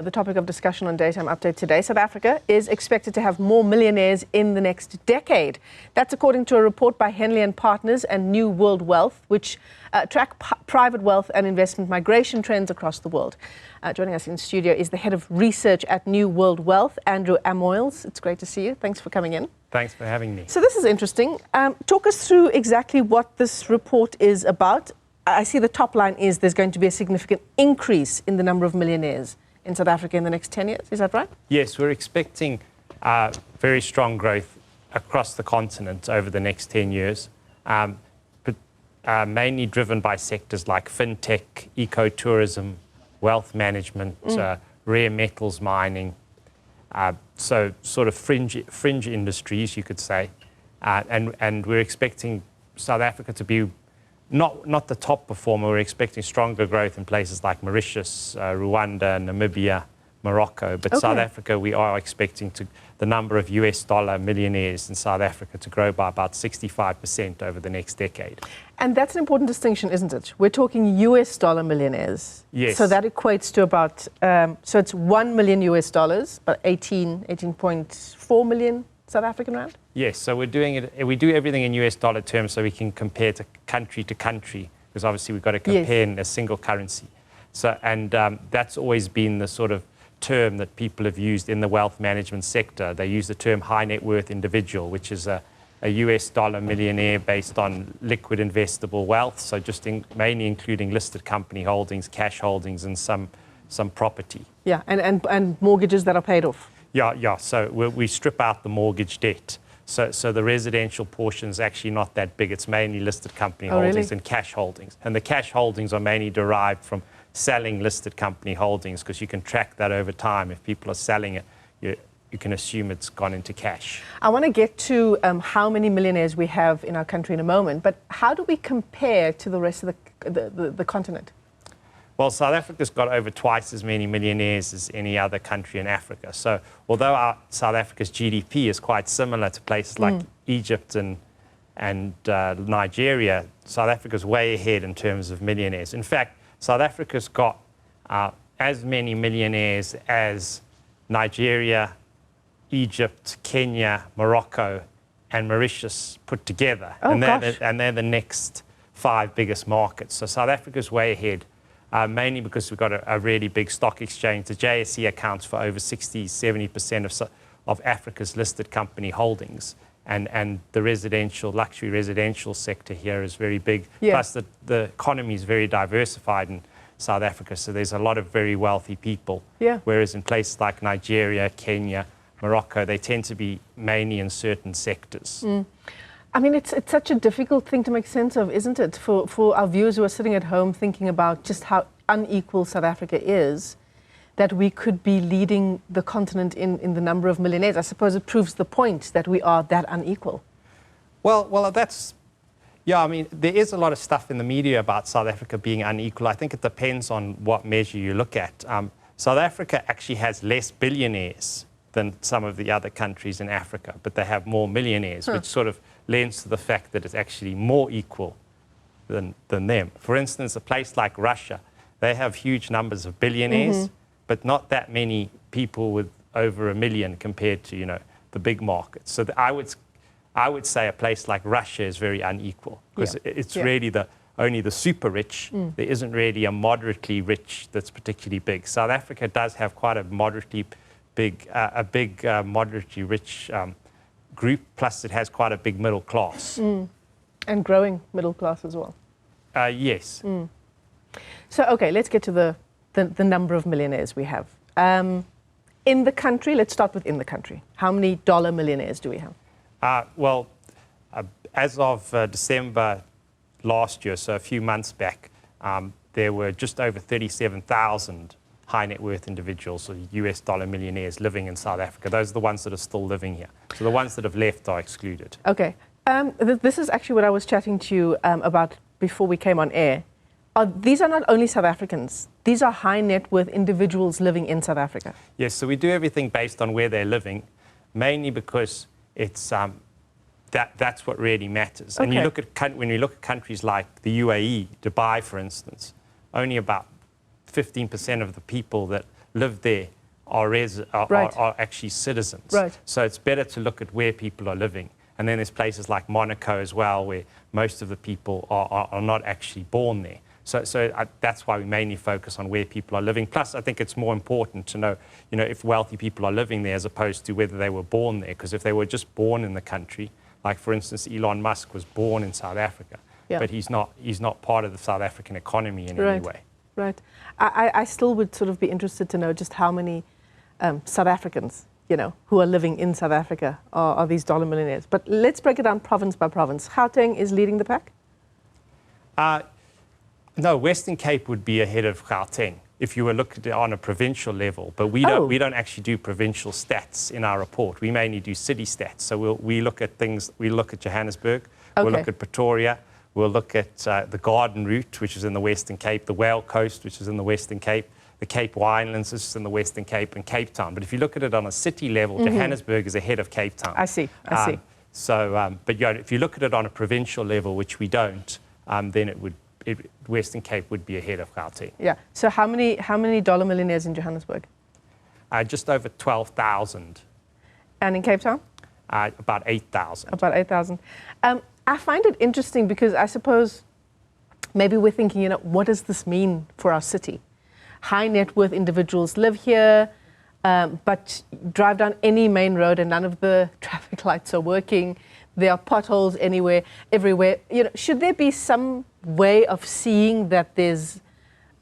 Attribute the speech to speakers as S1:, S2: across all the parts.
S1: The topic of discussion on Daytime Update today, South Africa is expected to have more millionaires in the next decade. That's according to a report by Henley Partners and New World Wealth, which track private wealth and investment migration trends across the world. Joining us in studio is the head of research at New World Wealth, Andrew Amoils. It's great to see you. Thanks for coming in.
S2: Thanks for having me.
S1: So this is interesting. Talk us through exactly what this report is about. I see the top line is there's going to be a significant increase in the number of millionaires in South Africa in the next 10 years. Is that right?
S2: Yes, we're expecting very strong growth across the continent over the next 10 years, mainly driven by sectors like fintech, ecotourism, wealth management, rare metals mining, so sort of fringe industries, you could say. And we're expecting South Africa to be not the top performer. We're expecting stronger growth in places like Mauritius, Rwanda, Namibia, Morocco. But South Africa, we are expecting the number of US dollar millionaires in South Africa to grow by about 65% over the next decade.
S1: And that's an important distinction, isn't it? We're talking US dollar millionaires.
S2: Yes.
S1: So that equates to about, so it's 1 million US dollars, but 18.4 million South African rand?
S2: Yes, so we do everything in US dollar terms so we can compare to country, because obviously we've got to compare in a single currency. So, and that's always been the sort of term that people have used in the wealth management sector. They use the term high net worth individual, which is a US dollar millionaire based on liquid investable wealth, so just mainly including listed company holdings, cash holdings, and some property.
S1: Yeah, and mortgages that are paid off.
S2: Yeah. So we strip out the mortgage debt. So the residential portion is actually not that big. It's mainly listed company holdings and cash holdings. And the cash holdings are mainly derived from selling listed company holdings, because you can track that over time. If people are selling it, you can assume it's gone into cash. I
S1: want to get to how many millionaires we have in our country in a moment, but how do we compare to the rest of the continent?
S2: Well, South Africa's got over twice as many millionaires as any other country in Africa. So although South Africa's GDP is quite similar to places like Egypt and Nigeria, South Africa's way ahead in terms of millionaires. In fact, South Africa's got as many millionaires as Nigeria, Egypt, Kenya, Morocco, and Mauritius put together. And they're the next 5 biggest markets. So South Africa's way ahead. Mainly because we've got a really big stock exchange. The JSE accounts for over 60–70% of Africa's listed company holdings. And the luxury residential sector here is very big. Plus the economy is very diversified in South Africa. So there's a lot of very wealthy people. Whereas in places like Nigeria, Kenya, Morocco, they tend to be mainly in certain sectors.
S1: I mean, it's such a difficult thing to make sense of, isn't it? For our viewers who are sitting at home thinking about just how unequal South Africa is, that we could be leading the continent in the number of millionaires. I suppose it proves the point that we are that unequal.
S2: Well, that's, I mean, there is a lot of stuff in the media about South Africa being unequal. I think it depends on what measure you look at. South Africa actually has less billionaires than some of the other countries in Africa, but they have more millionaires, which sort of lends to the fact that it's actually more equal than them. For instance, a place like Russia, they have huge numbers of billionaires, but not that many people with over 1 million compared to, the big markets. So I would say a place like Russia is very unequal, because it's really only the super rich. There isn't really a moderately rich that's particularly big. South Africa does have quite a moderately moderately rich group, plus it has quite a big middle class.
S1: And growing middle class as well.
S2: Yes.
S1: So, let's get to the number of millionaires we have. In the country, let's start with in the country. How many dollar millionaires do we have?
S2: Well, as of December last year, so a few months back, there were just over 37,000 high net worth individuals, or US dollar millionaires, living in South Africa. Those are the ones that are still living here. So the ones that have left are excluded.
S1: This is actually what I was chatting to you about before we came on air. These are not only South Africans. These are high net worth individuals living in South Africa.
S2: Yes, so we do everything based on where they're living, mainly because it's that's what really matters. And you look at when you look at countries like the UAE, Dubai, for instance, only about 15% of the people that live there are actually citizens.
S1: Right.
S2: So it's better to look at where people are living. And then there's places like Monaco as well, where most of the people are not actually born there. So that's why we mainly focus on where people are living. Plus, I think it's more important to know, if wealthy people are living there as opposed to whether they were born there. Because if they were just born in the country, like for instance, Elon Musk was born in South Africa, but he's not part of the South African economy in any way.
S1: Right. I still would sort of be interested to know just how many South Africans, who are living in South Africa are these dollar millionaires. But let's break it down province by province. Gauteng is leading the pack?
S2: No, Western Cape would be ahead of Gauteng if you were looking at it on a provincial level. But we don't actually do provincial stats in our report. We mainly do city stats. So we look at things. We look at Johannesburg. Okay. We'll look at Pretoria. We'll look at the Garden Route, which is in the Western Cape, the Whale Coast, which is in the Western Cape, the Cape Winelands, which is in the Western Cape, and Cape Town. But if you look at it on a city level, Johannesburg is ahead of Cape Town.
S1: I see.
S2: So, but if you look at it on a provincial level, which we don't, then Western Cape would be ahead of Gauteng.
S1: Yeah. So how many dollar millionaires in Johannesburg?
S2: Just over 12,000.
S1: And in Cape Town?
S2: About 8,000.
S1: About 8,000. I find it interesting because I suppose maybe we're thinking, what does this mean for our city? High net worth individuals live here, but drive down any main road and none of the traffic lights are working. There are potholes everywhere. Should there be some way of seeing that there's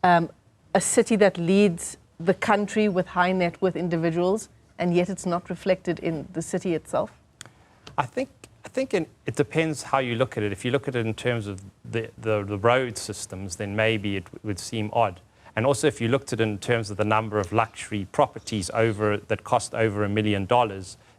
S1: a city that leads the country with high net worth individuals, and yet it's not reflected in the city itself?
S2: I think it depends how you look at it. If you look at it in terms of the road systems, then maybe it would seem odd. And also, if you looked at it in terms of the number of luxury properties that cost over $1 million,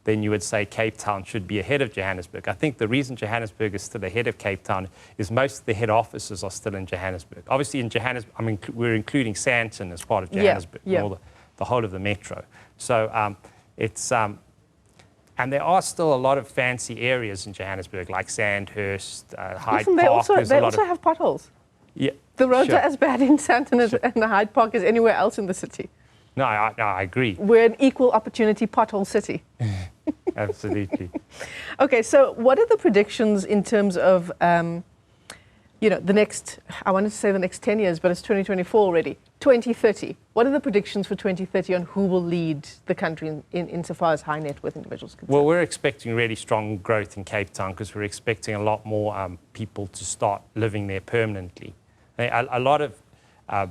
S2: then you would say Cape Town should be ahead of Johannesburg. I think the reason Johannesburg is still ahead of Cape Town is most of the head offices are still in Johannesburg. Obviously, in Johannesburg, we're including Sandton as part of Johannesburg, the whole of the metro. So and there are still a lot of fancy areas in Johannesburg, like Sandhurst, Hyde Park.
S1: They also have potholes.
S2: Yeah,
S1: the roads are as bad in Sandton and the Hyde Park as anywhere else in the city.
S2: No, I agree.
S1: We're an equal opportunity pothole city.
S2: Absolutely.
S1: Okay, so what are the predictions in terms of, the next, I wanted to say the next 10 years, but it's 2024 already, 2030. What are the predictions for 2030 on who will lead the country insofar as high net worth individuals concerned? Well,
S2: we're expecting really strong growth in Cape Town because we're expecting a lot more people to start living there permanently. A lot of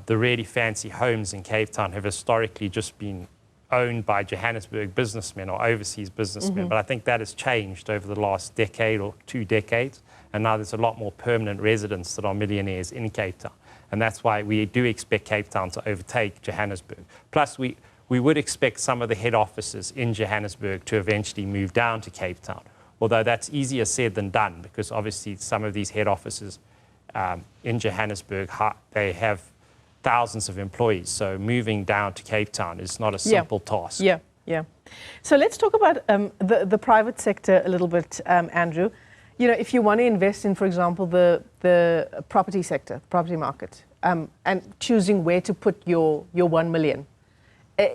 S2: the really fancy homes in Cape Town have historically just been owned by Johannesburg businessmen or overseas businessmen. But I think that has changed over the last decade or 2 decades. And now there's a lot more permanent residents that are millionaires in Cape Town. And that's why we do expect Cape Town to overtake Johannesburg. Plus, we would expect some of the head offices in Johannesburg to eventually move down to Cape Town. Although that's easier said than done, because obviously some of these head offices in Johannesburg, they have thousands of employees. So moving down to Cape Town is not a simple task.
S1: Yeah. So let's talk about the private sector a little bit, Andrew. If you want to invest in, for example, the property sector, property market, and choosing where to put your 1 million,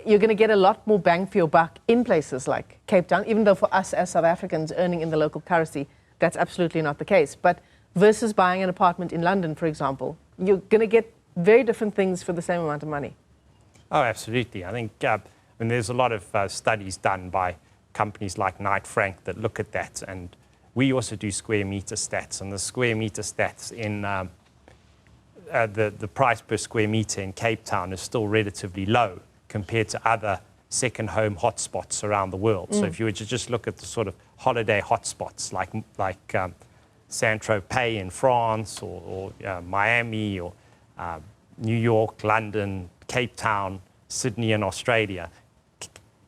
S1: you're going to get a lot more bang for your buck in places like Cape Town, even though for us as South Africans earning in the local currency, that's absolutely not the case. But versus buying an apartment in London, for example, you're going to get very different things for the same amount of money.
S2: Oh, absolutely. I think there's a lot of studies done by companies like Knight Frank that look at that, and we also do square meter stats, and the square meter stats in the price per square meter in Cape Town is still relatively low compared to other second home hotspots around the world. So if you were to just look at the sort of holiday hotspots like Saint-Tropez in France or Miami or New York, London, Cape Town, Sydney in Australia,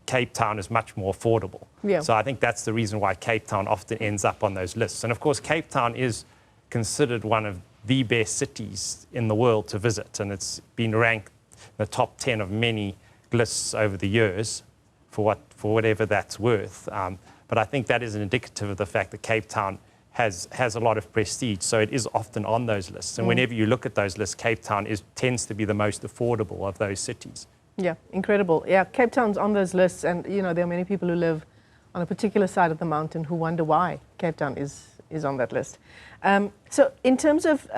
S2: Cape Town is much more affordable. Yeah. So I think that's the reason why Cape Town often ends up on those lists. And of course, Cape Town is considered one of the best cities in the world to visit, and it's been ranked in the top 10 of many lists over the years for whatever that's worth. But I think that is an indicative of the fact that Cape Town has a lot of prestige, so it is often on those lists. And whenever you look at those lists, Cape Town tends to be the most affordable of those cities.
S1: Yeah, incredible. Yeah, Cape Town's on those lists, and there are many people who live on a particular side of the mountain who wonder why Cape Town is on that list. So in terms of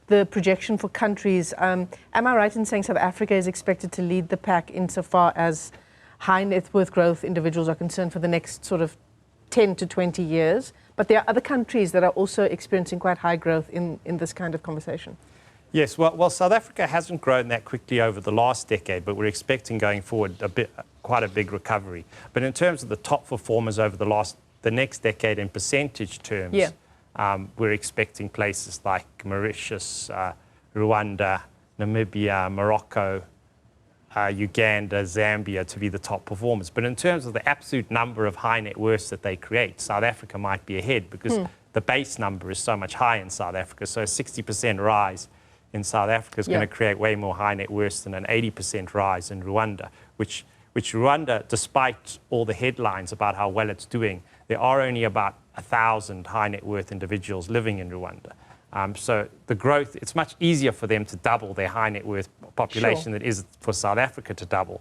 S1: the projection for countries, am I right in saying South Africa is expected to lead the pack insofar as high net worth growth individuals are concerned for the next sort of 10 to 20 years? But there are other countries that are also experiencing quite high growth in this kind of conversation.
S2: Yes, well, South Africa hasn't grown that quickly over the last decade, but we're expecting going forward quite a big recovery. But in terms of the top performers over the next decade in percentage terms, we're expecting places like Mauritius, Rwanda, Namibia, Morocco, Uganda, Zambia to be the top performers. But in terms of the absolute number of high net worths that they create, South Africa might be ahead because the base number is so much higher in South Africa. So a 60% rise in South Africa is going to create way more high net worths than an 80% rise in Rwanda, which Rwanda, despite all the headlines about how well it's doing, there are only about 1,000 high net worth individuals living in Rwanda. So the growth, it's much easier for them to double their high net worth population than it is for South Africa to double.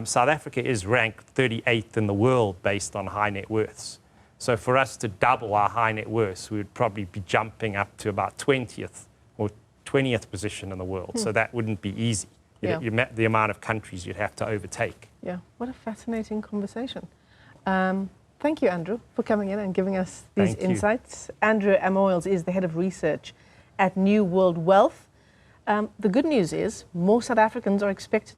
S2: South Africa is ranked 38th in the world based on high net worths. So for us to double our high net worths, we would probably be jumping up to about 20th or 20th position in the world. So that wouldn't be easy. The amount of countries you'd have to overtake.
S1: Yeah, what a fascinating conversation. Thank you, Andrew, for coming in and giving us these insights. Andrew Amoils is the head of research at New World Wealth. The good news is more South Africans are expected